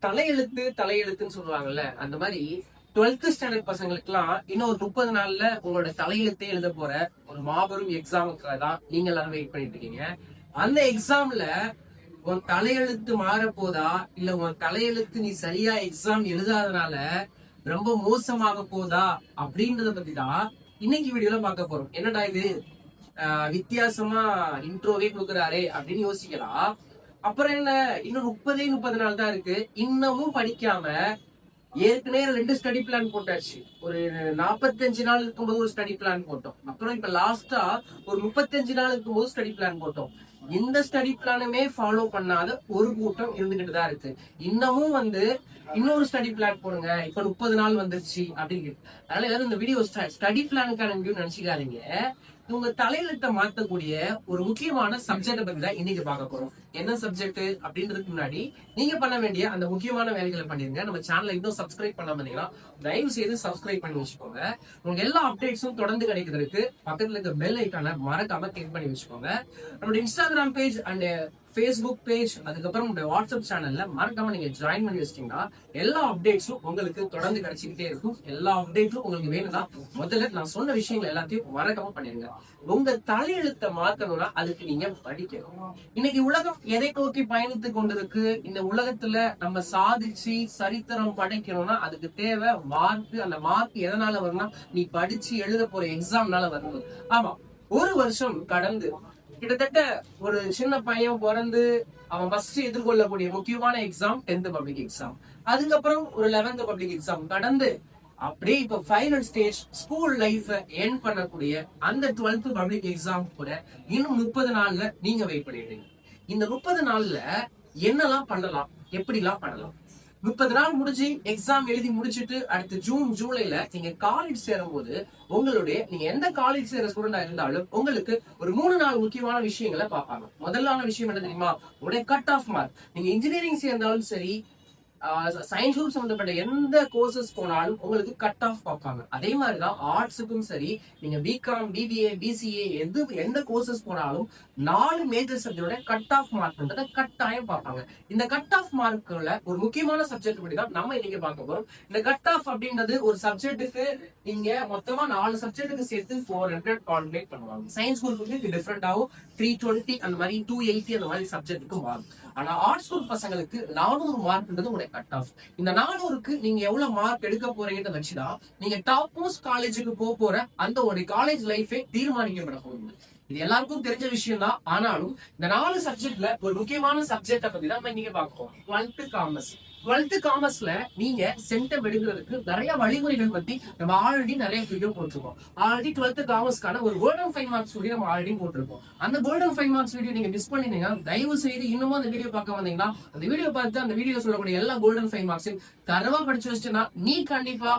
தலையெழுத்துன்னு சொல்லுவாங்கல்ல, அந்த மாதிரி 12th ஸ்டாண்டர்ட் பசங்களுக்கு எல்லாம் இன்னும் ஒரு 30 நாள்ல உங்களோட தலையெழுத்தே எழுத போற ஒரு மாபெரும் எக்ஸாமுக்காக தான் நீங்க எல்லாரும் வெயிட் பண்ணிட்டு இருக்கீங்க. அந்த எக்ஸாம்ல உன் தலையெழுத்து மாற போதா, இல்ல உன் தலையெழுத்து நீ சரியா எக்ஸாம் எழுதாதனால ரொம்ப மோசமாக போதா அப்படின்றத பத்தி தான் இன்னைக்கு வீடியோல பார்க்க போறோம். என்னடா இது வித்தியாசமா இன்ட்ரோவே கொடுக்குறாரே அப்படின்னு யோசிக்கலாம். அப்புறம் என்ன, இன்னும் 30 நாள் தான் இருக்கு, இன்னமும் படிக்காம. ஏற்கனவே 2 ஸ்டடி பிளான் போட்டாச்சு. ஒரு 45 நாள் இருக்கும்போது ஒரு ஸ்டடி பிளான் போட்டோம். அப்புறம் இப்ப லாஸ்டா ஒரு 35 நாள் இருக்கும்போது ஸ்டடி பிளான் போட்டோம். இந்த ஸ்டடி பிளானுமே ஃபாலோ பண்ணாத ஒரு கூட்டம் இருந்துகிட்டு தான் இருக்கு. இன்னமும் இன்னொரு ஸ்டடி பிளான் போடுங்க, இப்ப 30 நாள் வந்துருச்சு அப்படின்னு. அதனால எல்லாரும் இந்த வீடியோ ஸ்டடி பிளானுக்கான வீடியோ நினைச்சுக்காதீங்க. உங்க தலையெழுத்தை மாத்தக்கூடிய ஒரு முக்கியமான சப்ஜெக்ட் பத்தி தான் இன்னைக்கு பார்க்க போறோம். என்ன சப்ஜெக்ட் அப்படின்றதுக்கு முன்னாடி நீங்க பண்ண வேண்டிய அந்த முக்கியமான வேலைகளை பண்ணிருங்க. நம்ம சேனலை இன்னும் சப்ஸ்கிரைப் பண்ணாம இருந்தீங்கன்னா தயவு செய்து சப்ஸ்கிரைப் பண்ணி வச்சுக்கோங்க. உங்களுக்கு எல்லா அப்டேட்ஸும் தொடர்ந்து கிடைக்கிறதுக்கு பக்கத்துல இருக்க பெல் ஐக்கான மறக்காம கிளிக் பண்ணி வச்சுக்கோங்க. நம்மளோட Instagram page and Facebook page, அதுக்கப்புறம் உங்களுடைய வாட்ஸ்அப் சேனல்ல மறக்காம நீங்க ஜாயின் பண்ணி வச்சிட்டீங்கன்னா எல்லா அப்டேட்ஸும் உங்களுக்கு தொடர்ந்து கிடைச்சிக்கிட்டே இருக்கும். எல்லா அப்டேட்ஸும் உங்களுக்கு வேணும்னா முதல்ல நான் சொன்ன விஷயங்கள் எல்லாத்தையும் மறக்காம பண்ணிருங்க. உங்க தலையெழுத்தை மாத்தணும்னா அதுக்கு நீங்க படிக்கணும். இன்னைக்கு உலகம் எதை நோக்கி பயணித்து கொண்டிருக்கு. இந்த உலகத்துல நம்ம சாதிச்சு சரித்திரம் படைக்கணும்னா அதுக்கு தேவை மார்க். அந்த மார்க் எதனால வரும்னா நீ படிச்சு எழுத போற எக்ஸாம்னால வரும். ஆமா, ஒரு வருஷம் கடந்து கிட்டத்தட்ட ஒரு சின்ன பையன் பிறந்து அவன் ஃபர்ஸ்ட் எதிர்கொள்ளக்கூடிய முக்கியமான எக்ஸாம் 10th பப்ளிக் எக்ஸாம். அதுக்கப்புறம் ஒரு 11th பப்ளிக் எக்ஸாம் கடந்து அப்படியே இப்ப final stage school life end பண்ணக்கூடிய அந்த 12th பப்ளிக் எக்ஸாம் கூட இன்னும் 30 நாள்ல நீங்க வெயிட் பண்ணிடுறீங்க. இந்த 30 நாள்ல என்னெல்லாம் பண்ணலாம், எப்படிலாம் பண்ணலாம்? 30 நாள் முடிஞ்சு எக்ஸாம் எழுதி முடிச்சுட்டு அடுத்து ஜூன் ஜூலைல நீங்க காலேஜ் சேரும் போது நீங்க எந்த காலேஜ் சேர ஸ்டூடெண்டா இருந்தாலும் உங்களுக்கு ஒரு 3-4 முக்கியமான விஷயங்களை பார்ப்பாங்க. முதலான விஷயம் என்ன தெரியுமா? உடைய கட் ஆஃப் மார்க். நீங்க இன்ஜினியரிங் சேர்ந்தாலும் சரி, சயின்ஸ் குரூப் சம்பந்தப்பட்ட எந்த கோர்சஸ் போனாலும் உங்களுக்கு கட் ஆஃப் பார்ப்பாங்க. அதே மாதிரிதான் ஆர்ட்ஸுக்கும் சரி, நீங்க பிகாம், பிபிஏ, பிசிஏ எந்த கோர்சஸ் போனாலும் 4 மேஜர் சப்ஜெக்டோட கட் ஆஃப் மார்க்ன்றத கட்டாயம் பார்ப்பாங்க. இந்த கட் ஆஃப் மார்க்ல ஒரு முக்கியமான சப்ஜெக்ட் படி தான் நம்ம இன்னைக்கு பார்க்க போறோம். இந்த கட் ஆஃப் அப்படின்றது ஒரு சப்ஜெக்ட்டுக்கு நீங்க மொத்தமா 4 சப்ஜெக்ட்டுக்கு சேர்த்து 400 கால்குலேட் பண்ணுவாங்க. சயின்ஸ் குரூப்புக்கு டிஃபரெண்ட் ஆகும். 320 அந்த மாதிரி 280 அந்த மாதிரி சப்ஜெக்ட்டுக்கு மார்க். ஆனா ஆர்ட்ஸ் குரூப் பசங்களுக்கு 400 மார்க்ன்றது உடைய கட் ஆஃப். இந்த 400க்கு நீங்க எவ்வளவு மார்க் எடுக்க போறீங்கன்னு வச்சுதான் நீங்க டாப் மோஸ்ட் காலேஜுக்கு போற அந்த ஒரு காலேஜ் லைஃபே தீர்மானிக்கப்பட போகுது. இது எல்லாருக்கும் தெரிஞ்ச விஷயம் தான். ஆனாலும் இந்த 4 சப்ஜெக்ட்ல ஒரு முக்கியமான சப்ஜெக்ட பத்தி தான் நம்ம இன்னைக்கு பார்ப்போம். 12th commerce. 12th காமர்ஸ்ல நீங்க சென்டம் எடுக்கிறதுக்கு நிறைய வழிமுறைகள் பத்தி நம்ம ஆல்ரெடி நிறைய வீடியோ போட்டிருக்கோம். ஆல்ரெடி 12th காமர்ஸ்க்கான ஒரு கோல்டன் 5 மார்க்ஸ் வீடியோ நம்ம ஆல்ரெடி போட்டிருக்கோம். அந்த கோல்டன் 5 மார்க்ஸ் வீடியோ நீங்க மிஸ் பண்ணிட்டீங்கன்னா தயவு செய்து இன்னமும் அந்த வீடியோ பார்க்க வந்தீங்கன்னா அந்த வீடியோ பார்த்து அந்த வீடியோ சொல்லக்கூடிய எல்லா கோல்டன் 5 மார்க்ஸையும் தரவா படிச்சு வச்சுன்னா நீ கண்டிப்பா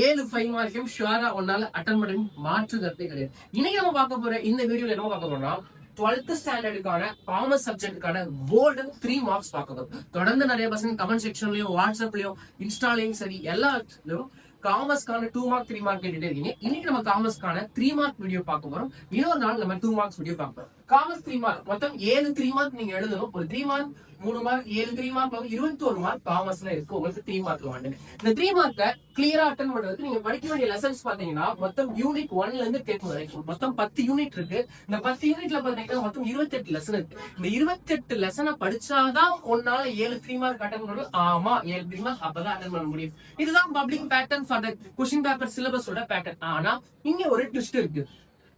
7 5 மார்க்கையும் ஷுவரா ஒன்னால அட்டன் பண்ணி மாற்று கருத்தே கிடையாது. இன்னைக்கு நம்ம பார்க்க போற இந்த வீடியோல என்ன பார்க்க போறோம்னா 12th ஸ்டாண்டர்டுக்கான காமர்ஸ் சப்ஜெக்டுக்கான கோல்டன் 3 மார்க்ஸ் பார்க்கணும். தொடர்ந்து நிறைய பசங்க கமெண்ட் செக்ஷன்லயும், வாட்ஸ்அப்லயும், இன்ஸ்டாலையும் சரி எல்லாத்துலயும் காமர்ஸ்க்கான 2 மார்க் 3 மார்க் கேட்டுட்டே இருக்கீங்க. இன்னைக்கு நம்ம காமர்ஸ்க்கான 3 மார்க் வீடியோ பார்க்க போறோம். இன்னொரு நாள் நம்ம 2 மார்க்ஸ் வீடியோ பார்க்க போறோம். காமர்ஸ் 3 மார்க் மொத்தம் 7 3 மார்க் நீங்க எழுதணும். ஒரு 3 மார்க் 3 மார்க் 7 3 மார்க் 21 மார்க் காமர்ஸ்ல இருக்கு. உங்களுக்கு 3 மார்க் வாங்க. இந்த 3 மார்க்க கிளியரா அட்டன் பண்றதுக்கு நீங்க படிக்க வேண்டிய லெசன்ஸ் பாத்தீங்கன்னா மொத்தம் யூனிட் 1ல இருந்து 10 வரைக்கும் மொத்தம் 10 யூனிட் இருக்கு. இந்த 10 யூனிட்ல பாத்தீங்கன்னா மொத்தம் 28 லெசன் இருக்கு. இந்த 28 லெசனை படிச்சாதான் ஒன்னால 7 3 மார்க் அட்டன் பண்ண முடியும். ஆமா, 7 3 மார்க் அப்பதான் அட்டன் பண்ண முடியும். இதுதான் public pattern for the question paper சிலபஸோட பேட்டர்ன். ஆனா இங்க ஒரு ட்விஸ்ட் இருக்கு.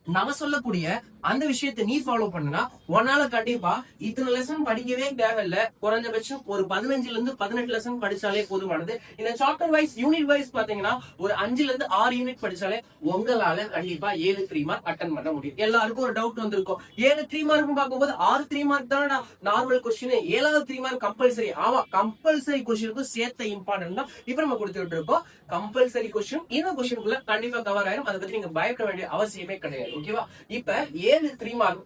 நம்ம சொல்லக்கூடிய அந்த விஷயத்தை நீ ஃபாலோ பண்ணா உன்னால கண்டிப்பா இத்தனை லெசன் படிக்கவே தேவையில்ல. குறைஞ்சபட்சம் ஒரு 15ல இருந்து 18 லெசன் படிச்சாலே போதுமானது. இந்த சாப்டர் வைஸ் யூனிட் வைஸ் பாத்தீங்கன்னா ஒரு 5ல இருந்து 6 யூனிட் படிச்சாலே உங்களால கண்டிப்பா 7 3 மார்க் அட்டன் பண்ண முடியும். எல்லாருக்கும் ஒரு டவுட் வந்திருக்கும், 7 3 மார்க் பார்க்கும்போது 6 3 மார்க் தானே நார்மல் கொஸ்டின், 7வது 3 மார்க் கம்பல்சரி. ஆமா, கம்பல்சரி கொஸ்டினுக்கும் சேர்த்த இம்பார்ட்டன்ட் தான் இப்ப நம்ம கொடுத்துட்டு இருக்கோம். கம்பல்சரி கொஸ்டின் இந்த கொஸ்டினுக்குள்ள கண்டிப்பா கவர் ஆயிரும். அதை பத்தி நீங்க பயப்பட வேண்டிய அவசியமே கிடையாது. ஓகேவா? இப்ப 7 3 மார்க்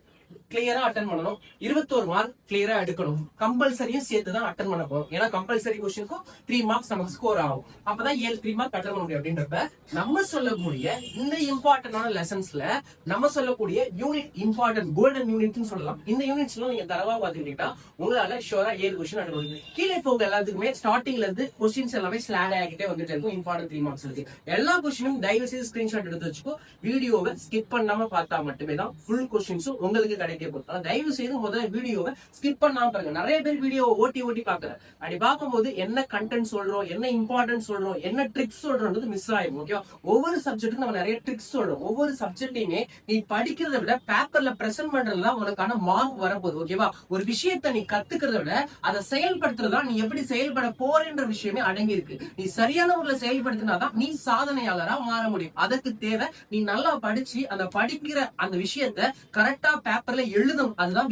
கிளியரா அட்டன் பண்ணணும், 21 மார்க் கிளியரா எடுக்கணும். கம்பல்சரியும் சேர்த்து தான் அட்டன் பண்ண போறோம். ஏன்னா கம்பல்சரி கொஸ்டினுக்கும் 3 மார்க்ஸ் நமக்கு ஸ்கோர் ஆகும். அப்பதான் 3 மார்க் அட்டன் பண்ண முடியும். அப்படின்றப்ப நம்ம சொல்லக்கூடிய இந்த இம்பார்ட்டன்டான லெசன்ஸ்ல நம்ம சொல்லக்கூடிய யூனிட் இம்பார்ட்டன்ட் கோல்டன் யூனிட்னு சொல்லலாம். இந்த யூனிட்ஸ்ல நீங்க தரவா பாத்துக்கிட்டீங்கன்னா உங்களால ஷோரா 7 கொஸ்டின் அட்டன் பண்ண முடியும். கீழே போங்க எல்லாத்துக்குமே ஸ்டார்டிங்ல இருந்து கொஸ்டின்ஸ் எல்லாமே ஸ்லாட் ஆகிட்டே வந்துட்டு இருக்கும். இம்பார்ட்டன்ட் 3 மார்க்ஸ் இருக்கு. எல்லா கொஸ்டினும் தயவு செய்து ஸ்கிரீன்ஷாட் எடுத்து வச்சுக்கோ. வீடியோவை ஸ்கிப் பண்ணாம பார்த்தா மட்டுமே தான் ஃபுல் கொஸ்டின்ஸும் உங்களுக்கு கிடைக்க போகுது. தயவு செய்து முதல்ல வீடியோவை ஸ்கிப் பண்ணாம பாருங்க. நிறைய பேர் வீடியோவை ஓட்டி பாக்குறேன். அப்படி பார்க்கும்போது என்ன கண்டென்ட் சொல்றோம், என்ன இம்பார்ட்டன்ட் சொல்றோம், என்ன ட்ரிக்ஸ் சொல்றோம்ன்றது மிஸ் ஆயிடும். ஓகேவா? ஒவ்வொரு சப்ஜெக்ட்டுக்கும் நம்ம நிறைய ட்ரிக்ஸ் சொல்றோம். ஒவ்வொரு சப்ஜெக்டையுமே நீ படிக்கிறத விட பேப்பர்ல பிரசன்ட் பண்றதுல உனக்கான மார்க் வரப்போகுது. ஓகேவா? ஒரு விஷயத்தை நீ கத்துக்கிறத விட அதை செயல்படுத்துறதா நீ எப்படி செயல்பட போறேன்ற விஷயமே அடங்கி இருக்கு. நீ சரியான முறையில் செயல்படுத்தினாதான் நீ சாதனையாளரா மாற முடியும். அதுக்கு தேவை நீ நல்லா படிச்சு அந்த படிக்கிற அந்த விஷயத்த கரெக்டா பேப்பர்ல எழுதணும். அதுதான்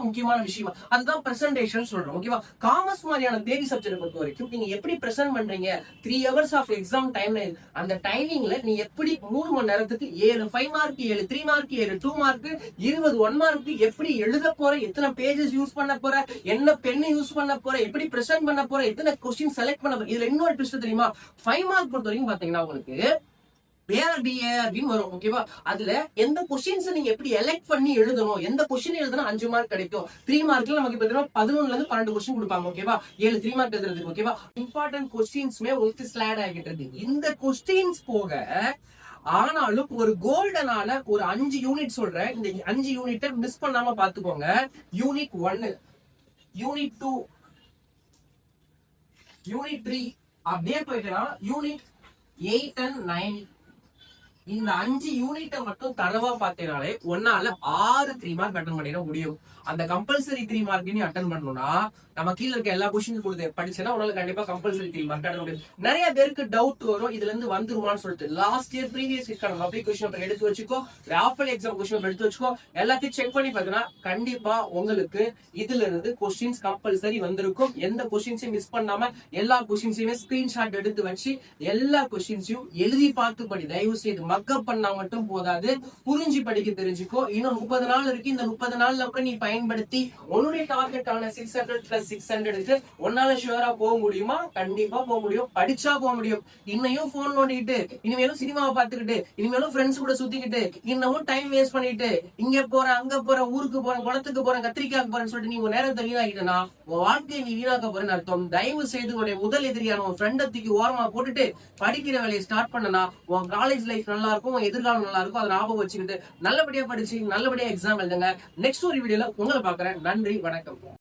முக்கியமான விஷயம். அதுதான் பிரசன்டேஷன் சொல்றோம். ஓகேவா? காமர்ஸ் மாதிரியான தேரி சப்ஜெக்ட் பொறுத்த வரைக்கும் நீங்க எப்படி பிரசன்ட் பண்றீங்க, 3 hours ஆஃப் எக்ஸாம் டைம், அந்த டைமிங்ல நீ எப்படி 3 மணி நேரத்துக்கு 7 5 மார்க் 7 3 மார்க் 7 2 மார்க் 20 1 மார்க் எப்படி எழுத போற, எத்தனை பேஜஸ் யூஸ் பண்ண போற, என்ன பென் யூஸ் பண்ண போற, எப்படி பிரசன்ட் பண்ண போற, எத்தனை கொஸ்டின் செலக்ட் பண்ண போற. இதுல இன்னொரு ட்விஸ்ட் தெரியுமா? 5 மார்க் பொறுத்த வரைக்கும் பாத்தீங்கன்னா உங்களுக்கு வரும். ஓகேவா? அதுல எந்த கொஸ்டின்ஸ் நீங்க எப்படி எலெக்ட் பண்ணி எழுதணும், எந்த கொஸ்டின் எழுதுனா 5 மார்க் கிடைக்கும். 3 மார்க்ல நமக்கு 11ல இருந்து 12 கொஸ்டின் கொடுப்பாங்க. ஓகேவா? 7 3 மார்க் எழுதுறதுக்கு. ஓகேவா? இம்பார்ட்டன்ட் கொஸ்டின்ஸ்மே உங்களுக்கு ஸ்லாட் ஆகிட்டு இருக்கு. இந்த கொஸ்டின்ஸ் போக ஆனாலும் ஒரு கோல்டனான ஒரு 5 யூனிட் சொல்றேன். இந்த 5 யூனிட்டை மிஸ் பண்ணாம பாத்துக்கோங்க. யூனிட் 1, யூனிட் 2, யூனிட் 3 அப்படியே போயிட்டா யூனிட் 8 and 9. இந்த 5 யூனிட்டை மட்டும் தரவா பார்த்தீங்கனாலே ஒன்னால 6 3 மார்க் அட்டன் பண்ணிட முடியும். அந்த கம்பல்சரி 3 மார்க் நீ அட்டன் பண்ணணும்னா நம்ம கீழே இருக்க எல்லா கொஸ்டின் கொடுத்து படிச்சேன்னா உன்னால கண்டிப்பா கம்பல்சரி 3 மார்க் அட்டன் முடியும். நிறைய பேருக்கு டவுட் வரும், இதுல இருந்து வந்துருமான்னு சொல்லிட்டு. லாஸ்ட் இயர் ப்ரீவியஸ் இயர்க்கான பப்ளிக் கொஸ்டின் பேப்பர் எடுத்து வச்சுக்கோ, ராஃபல் எக்ஸாம் கொஸ்டின் பேப்பர் எடுத்து வச்சுக்கோ. எல்லாத்தையும் செக் பண்ணி பார்த்தீங்கன்னா கண்டிப்பா உங்களுக்கு இதுல இருந்து கொஸ்டின்ஸ் கம்பல்சரி வந்திருக்கும். எந்த கொஸ்டின்ஸையும் மிஸ் பண்ணாம எல்லா கொஸ்டின்ஸையுமே ஸ்கிரீன்ஷாட் எடுத்து வச்சு எல்லா கொஸ்டின்ஸையும் எழுதி பார்த்து படி. தயவு செய்து மக்கப் பண்ணா மட்டும் போதாது, புரிஞ்சு படிக்க தெரிஞ்சுக்கோ. இன்னும் 30 நாள் இருக்கு. இந்த 30 நாள்ல கூட நீ பயன்படுத்தி உன்னுடைய டார்கெட்டான 600 + 600க்கு உன்னால ஷுவரா போக முடியுமா? கண்டிப்பா போக முடியும். படிச்சா போக முடியும். இன்னையும் போன் நோண்டிட்டு, இனிமேலும் சினிமாவை பார்த்துக்கிட்டு, இனிமேலும் ஃப்ரெண்ட்ஸ் கூட சுத்திக்கிட்டு, இன்னமும் டைம் வேஸ்ட் பண்ணிட்டு, இங்க போறேன் அங்க போறேன், ஊருக்கு போறேன், குளத்துக்கு போறேன், கத்திரிக்காய்க்கு போறேன்னு சொல்லிட்டு நீ உன் நேரத்தை வீணாக்கிட்டனா உன் வாழ்க்கையை நீ வீணாக்க போறேன்னு அர்த்தம். தயவு செய்து உன்னுடைய முதல் எதிரியான உன் ஃப்ரெண்டை தூக்கி ஓரமா போட்டுட்டு படிக்கிற வேலையை ஸ்டார்ட் பண்ணனா உன் காலேஜ் லைஃப் நல்லா இருக்கும், உன் எதிர்காலம் நல்லா இருக்கும். அதை ஞாபகம் வச்சுக்கிட்டு நல்லபடியா படிச்சு நல்லபடியா எக்ஸாம் எழுதுங்க. நெக்ஸ்ட் ஒரு வீடியோல உங்களை பாக்குறேன். நன்றி, வணக்கம்.